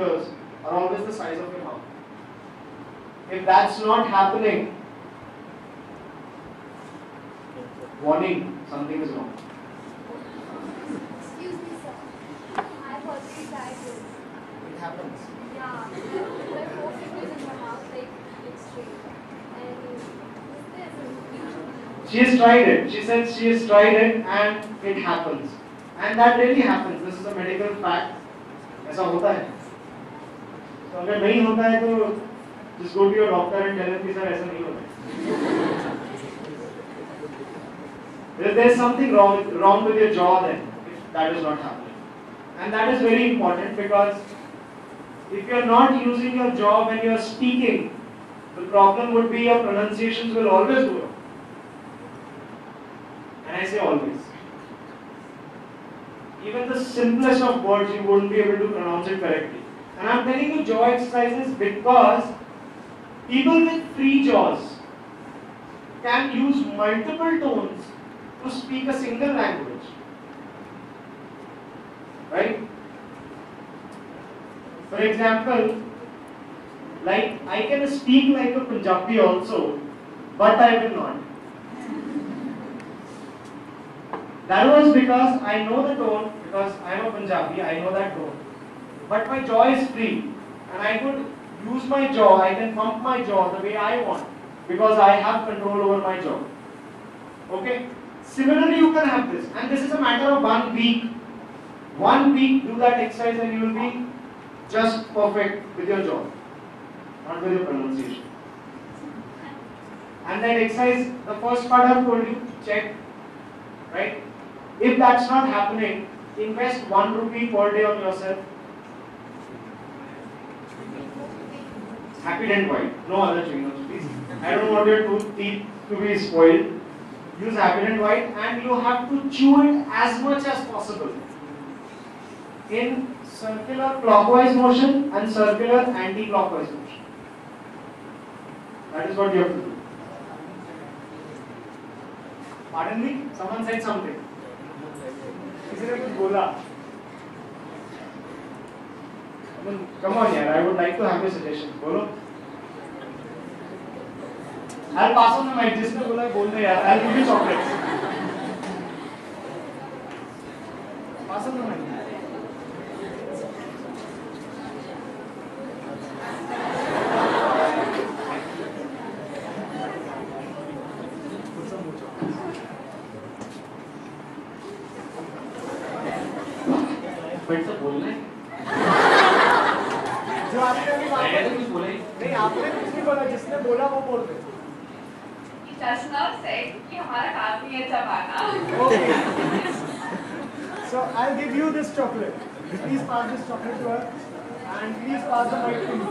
letters are always the size of your mouth. If that's not happening, warning, something is wrong. Excuse me, sir. I've already tried this. It happens. Yeah, there are 4 fingers in my mouth, like straight. And this She has tried it. She said she has tried it and it happens. And that really happens. This is a medical fact. ऐसा होता है. तो अगर नहीं होता है तो just go to your doctor and tell him कि सर ऐसा नहीं होता है. There's something wrong with your jaw then if that is not happening. And that is very important because if you are not using your jaw when you are speaking, the problem would be your pronunciations will always go wrong. And I say always. Even the simplest of words you wouldn't be able to pronounce it correctly. And I'm telling you jaw exercises because people with free jaws can use multiple tones to speak a single language. Right? For example, like I can speak like a Punjabi also, but I will not. That was because I know the tone, because I am a Punjabi, I know that tone. But my jaw is free, and I could use my jaw, I can pump my jaw the way I want, because I have control over my jaw. Okay? Similarly, you can have this, and this is a matter of 1 week. 1 week, do that exercise, and you will be just perfect with your jaw, not with your pronunciation. And that exercise, the first part I have told you, check, right? If that's not happening, invest 1 rupee per day on yourself. Happy Dent White, no other chewing gums, please. I don't want your teeth to be spoiled. Use Happy Dent White, and you have to chew it as much as possible in circular clockwise motion and circular anti-clockwise motion. That is what you have to do. Pardon me? Someone said something. किसी ने कुछ बोला? Come on, yaar. I would like to have your suggestions. बोलो. I'll pass on the mic. जिसने बोला है बोल दे यार. I'll give you chocolates. Pass on the mic. फिर से बोलना है जो आपने अभी बात की कुछ बोला ही नहीं आपने कुछ नहीं बोला जिसने बोला वो बोल दे He does not say कि हमारा काम नहीं है चबाना Okay. So I'll give you this chocolate. Please pass this chocolate to her and please pass the mic to me.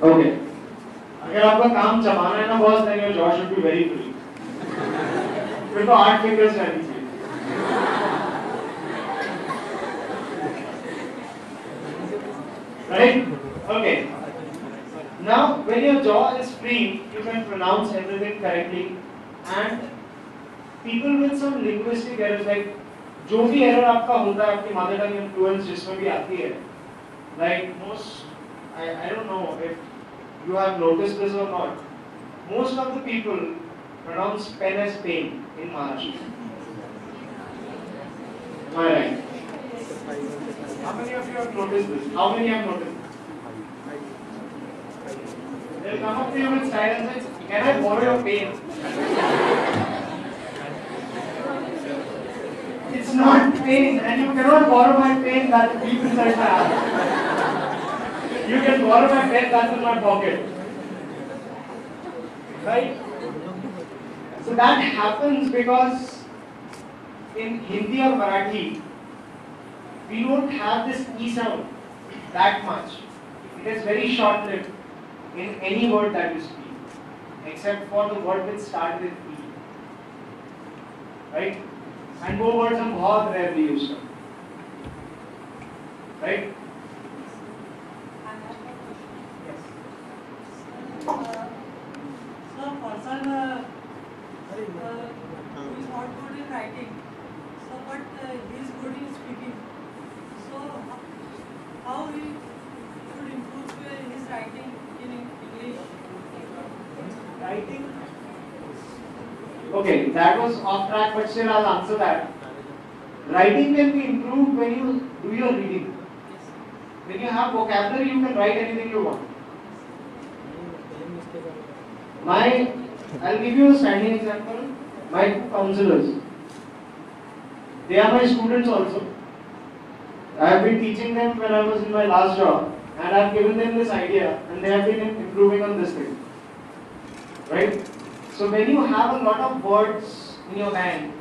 Okay. अगर आपका काम चबाना है ना boss, then your jaw should be very free. फिर तो 8 fingers रहनी चाहिए. Right? Okay. Now, when your jaw is free, you can pronounce everything correctly, and people with some linguistic errors, like जो भी error आपका होता है आपकी mother tongue influence जिसमें भी आती है, like most, I don't know if you have noticed this or not, most of the people pronounce pen as pain in Maharashtra. Am I right? How many of you have noticed this? How many have noticed this? They'll come up to you with style and say, can I borrow your pen? It's not pain, and you cannot borrow my pen that will deep inside my heart. You can borrow my pen that's in my pocket. Right? So that happens because in Hindi or Marathi, we don't have this E sound that much. It is very short-lived in any word that you speak, except for the word which starts with E. Right? And वो words हम बहुत rarely use करते हैं. Right? I have a question. Yes. writing in English? Writing? Okay, that was off track, but still I'll answer that. Writing can be improved when you do your reading. When you have vocabulary, you can write anything you want. I'll give you a standing example. My two counselors, they are my students also. I have been teaching them when I was in my last job, and I have given them this idea, and they have been improving on this thing. Right? So when you have a lot of words in your hand,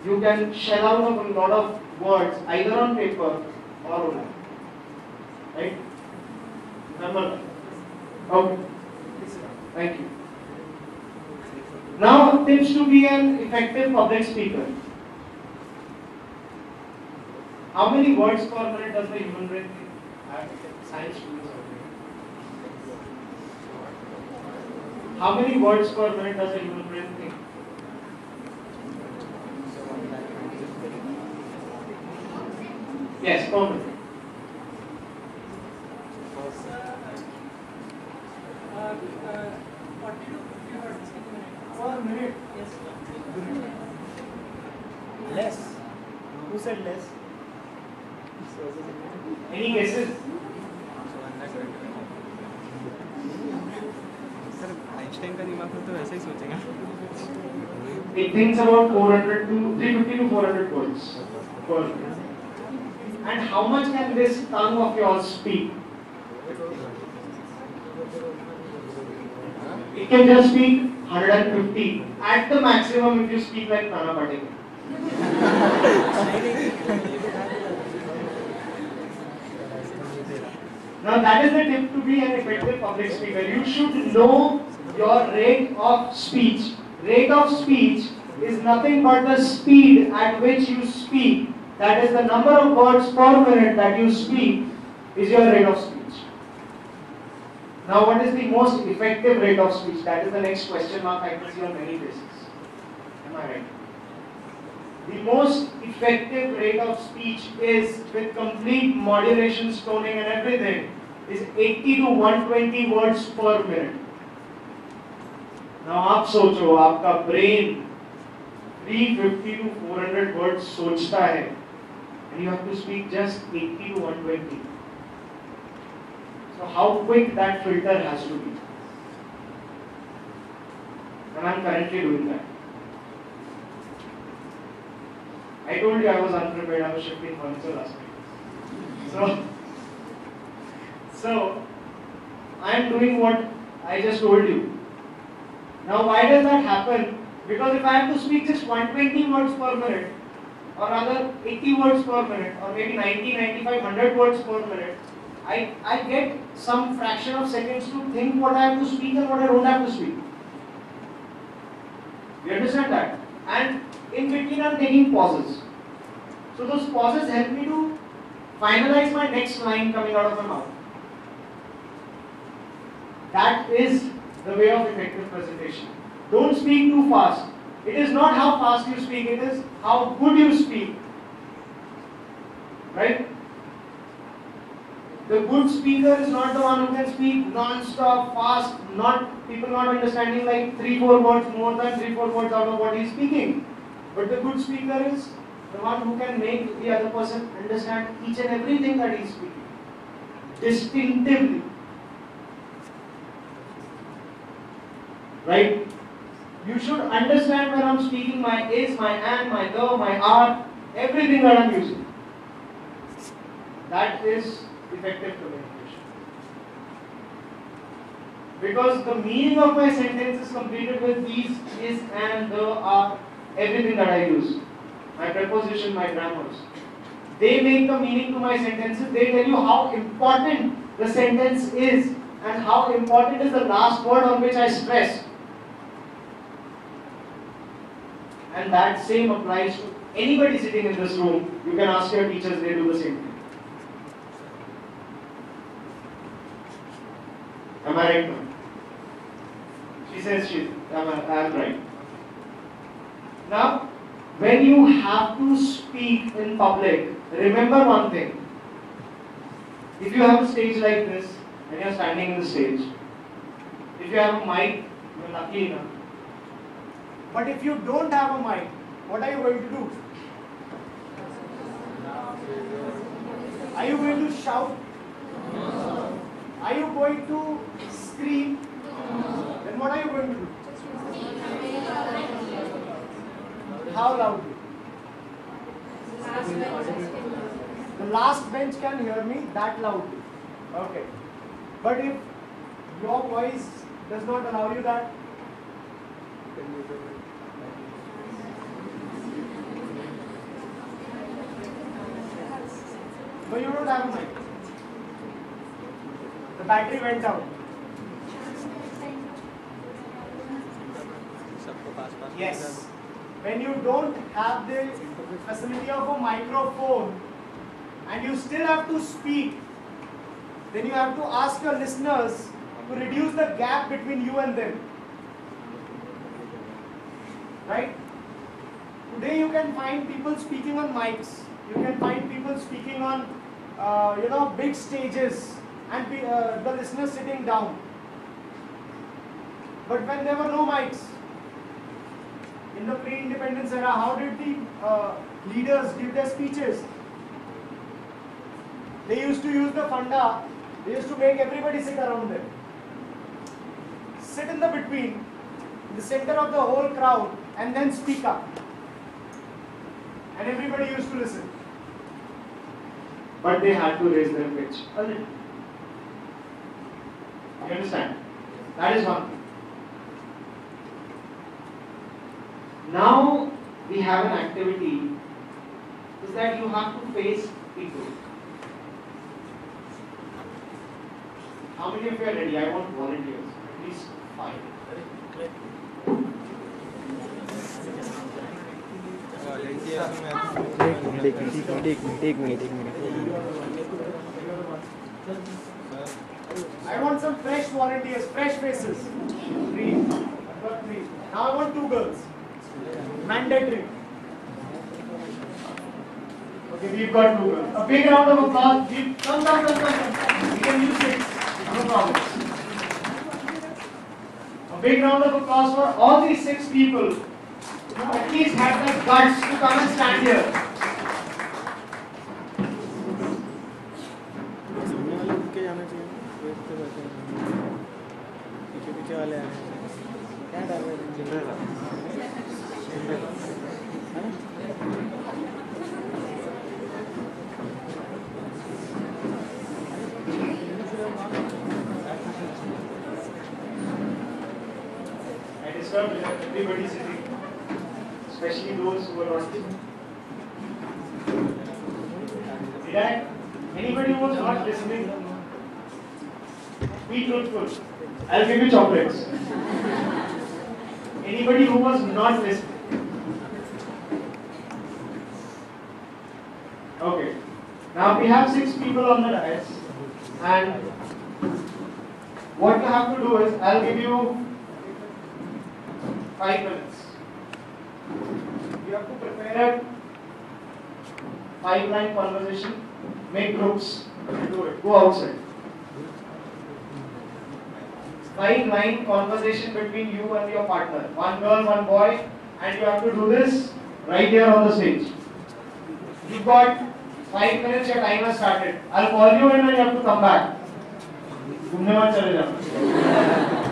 you can shell out a lot of words either on paper or online. Right? Remember that? Okay. Thank you. Now, tips to be an effective public speaker. How many words per minute does the human brain think? I have science students out there. How many words per minute does the human brain think? Yes, per minute. 40 to 50 words in a minute. Per minute. Yes. Less. Who said less? Any guesses? Sir Einstein का दिमाग तो वैसे ही सोचेगा. It thinks about 400 to 350 to 400 words per minute. And how much can this tongue of yours speak? It can just speak 150 at the maximum if you speak like Nana Patekar. Now that is the tip to be an effective public speaker. You should know your rate of speech. Rate of speech is nothing but the speed at which you speak. That is the number of words per minute that you speak is your rate of speech. Now what is the most effective rate of speech? That is the next question mark I can see on many faces. Am I right? The most effective rate of speech is, with complete modulation, toning and everything, is 80 to 120 words per minute. Now आप सोचो, आपका brain 350 to 400 words सोचता है, and you have to speak just 80 to 120. So how quick that filter has to be. And I am currently doing that. I told you I was unprepared, I was shifting furniture last night. So I am doing what I just told you. Now why does that happen? Because if I have to speak just 120 words per minute, or rather 80 words per minute, or maybe 90, 95, 100 words per minute, I get some fraction of seconds to think what I have to speak and what I don't have to speak. You understand that? And in between I'm taking pauses. So those pauses help me to finalize my next line coming out of my mouth. That is the way of effective presentation. Don't speak too fast. It is not how fast you speak, it is how good you speak. Right? The good speaker is not the one who can speak non-stop, fast, people not understanding like 3-4 words more than 3-4 words out of what he is speaking. But the good speaker is the one who can make the other person understand each and everything that he is speaking distinctively. Right? You should understand when I am speaking my is, my am, my the, my are, everything that I am using. That is effective communication. Because the meaning of my sentence is completed with these, is, am, the, are, everything that I use. My preposition, my grammars. They make the meaning to my sentences. They tell you how important the sentence is and how important is the last word on which I stress. And that same applies to anybody sitting in this room. You can ask your teachers, they do the same thing. Am I right now? She says I am right. Now, when you have to speak in public, remember one thing. If you have a stage like this, when you are standing in the stage. If you have a mic, you are lucky enough. But if you don't have a mic, what are you going to do? Are you going to shout? Are you going to scream? Then what are you going to do? How loudly? The last bench can hear me that loudly. Okay. But if your voice does not allow you that, so you don't have a mic. The battery went out. Yes. When you don't have the facility of a microphone and you still have to speak, then you have to ask your listeners to reduce the gap between you and them. Right? Today you can find people speaking on mics. You can find people speaking on big stages and the listeners sitting down. But when there were no mics, in the pre-independence era, how did the leaders give their speeches? They used to use the funda. They used to make everybody sit around them. Sit in the between, in the center of the whole crowd, and then speak up. And everybody used to listen. But they had to raise their pitch a little. You understand? That is one thing. Now we have an activity is that you have to face people. How many of you are ready? I want volunteers. At least 5. एक minute I want some fresh volunteers, fresh faces. 3. I've got 3. Now I want 2 girls. Mandatory. Okay, we've got 2 girls. A big round of applause. Come. We can use 6. No problem. A big round of applause for all these 6 people who at least had the guts to come and stand here. पीछे वाले आ रहे हैं क्या डाल रहे हैं I disturbed everybody sitting, especially those who were not listening. Did I? Anybody who was not listening? Be truthful. I'll give you chocolates. Anybody who was not listening? Okay. Now we have 6 people on the dais, and what you have to do is I'll give you 5 minutes. You have to prepare a 5-line conversation, make groups, and do it. Go outside. 5-line conversation between you and your partner. 1 girl, 1 boy, and you have to do this right here on the stage. You've got 5 minutes, your time has started. I'll call you in and you have to come back. घूमने मत चले जाना.